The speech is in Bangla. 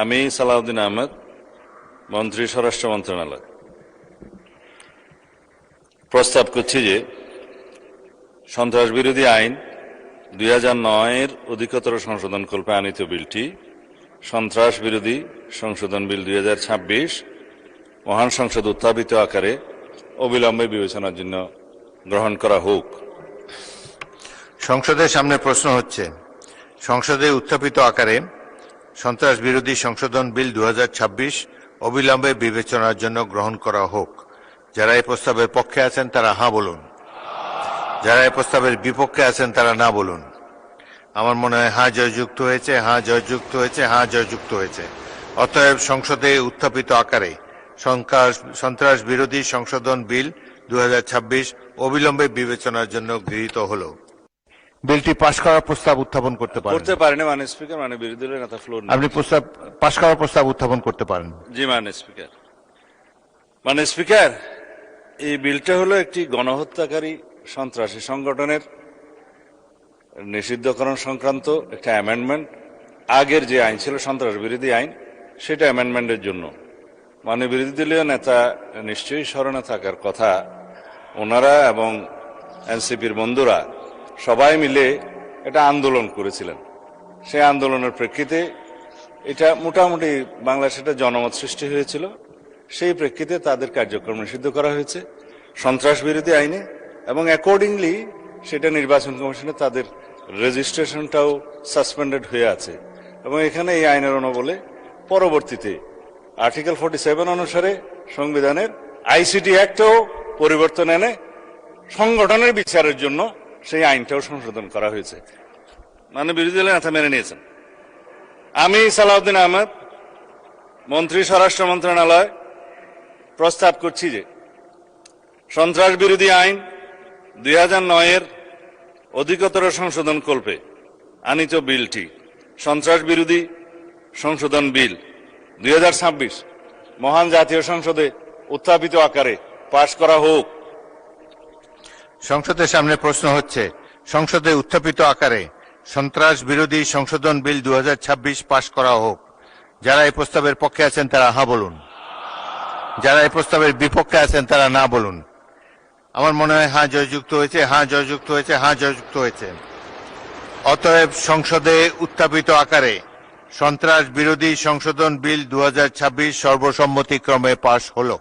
আমি সালাউদ্দিন আহমেদ, মন্ত্রী স্বরাষ্ট্র মন্ত্রণালয়, প্রস্তাব করছি যে সন্ত্রাস বিরোধী আইন 2009-এর অধিকতর সংশোধনকল্পে আনিত বিলটি সন্ত্রাস বিরোধী সংশোধন বিল 2026 মহান সংসদ উত্থাপিত আকারে অবিলম্বে বিবেচনার জন্য গ্রহণ করা হোক। সংসদের সামনে প্রশ্ন হচ্ছে, সংসদে উত্থাপিত আকারে সন্ত্রাস বিরোধী সংশোধন বিল 2026 অবিলম্বে বিবেচনার জন্য গ্রহণ করা হোক। যারা এই প্রস্তাবের পক্ষে আছেন তারা হাঁ বলুন, যারা এই প্রস্তাবের বিপক্ষে আছেন তারা না বলুন। আমার মনে হয় হাঁ জয়যুক্ত হয়েছে, হাঁ জয়যুক্ত হয়েছে, হাঁ জয়যুক্ত হয়েছে। অতএব সংসদে উত্থাপিত আকারে সন্ত্রাস বিরোধী সংশোধন বিল 2026 অবিলম্বে বিবেচনার জন্য গৃহীত হলো। বিলটি পাশ করার প্রস্তাব উত্থাপন করতে পারেন। করতে পারেন মাননীয় স্পিকার, মাননীয় বিরোধী দলের নেতা ফ্লোর আপনি প্রস্তাব পাশ করার প্রস্তাব উত্থাপন করতে পারেন। জি মাননীয় স্পিকার। মাননীয় স্পিকার, এই বিলটা হলো একটি গণহত্যাকারী সন্ত্রাসী সংগঠনের নিষিদ্ধকরণ সংক্রান্ত একটা অ্যামেন্ডমেন্ট। আগের যে আইন ছিল সন্ত্রাস বিরোধী আইন, সেটা অ্যামেন্ডমেন্টের জন্য। মাননীয় বিরোধী দলীয় নেতা নিশ্চয়ই স্মরণে থাকার কথা, ওনারা এবং এনসিপির বন্ধুরা সবাই মিলে এটা আন্দোলন করেছিলেন। সেই আন্দোলনের প্রেক্ষিতে এটা মোটামুটি বাংলাদেশে একটা জনমত সৃষ্টি হয়েছিল। সেই প্রেক্ষিতে তাদের কার্যক্রম নিষিদ্ধ করা হয়েছে সন্ত্রাস বিরোধী আইনে, এবং অ্যাকর্ডিংলি সেটা নির্বাচন কমিশনে তাদের রেজিস্ট্রেশনটাও সাসপেন্ডেড হয়ে আছে। এবং এখানে এই আইনের অনুবলে পরবর্তীতে আর্টিকেল 47 অনুসারে সংবিধানের আইসিটি অ্যাক্টও পরিবর্তন এনে সংগঠনের বিচারের জন্য সেই আইনটাও সংশোধন করা হয়েছে। মানে বিরোধী দলের নেতা মেনে নিয়েছেন। আমি সালাউদ্দিন আহমেদ, মন্ত্রী স্বরাষ্ট্র মন্ত্রণালয়, প্রস্তাব করছি যে সন্ত্রাস বিরোধী আইন 2009-এর অধিকতর সংশোধন কল্পে আনিত বিলটি সন্ত্রাস বিরোধী সংশোধন বিল 2026 মহান জাতীয় সংসদে উত্থাপিত আকারে পাশ করা হোক। সংসদের সামনে প্রশ্ন হচ্ছে, সংসদে উত্থাপিত আকারে সন্ত্রাস বিরোধী সংশোধন বিল 2026 পাশ করা হোক। যারা এই প্রস্তাবের পক্ষে আছেন তারা হাঁ বলুন, যারা এই প্রস্তাবের বিপক্ষে আছেন তারা না বলুন। আমার মনে হয় হাঁ জয়যুক্ত হয়েছে, হাঁ জয়যুক্ত হয়েছে, হাঁ জয়যুক্ত হয়েছে। অতএব সংসদে উত্থাপিত আকারে সন্ত্রাস বিরোধী সংশোধন বিল 2026 সর্বসম্মতিক্রমে পাশ হলো।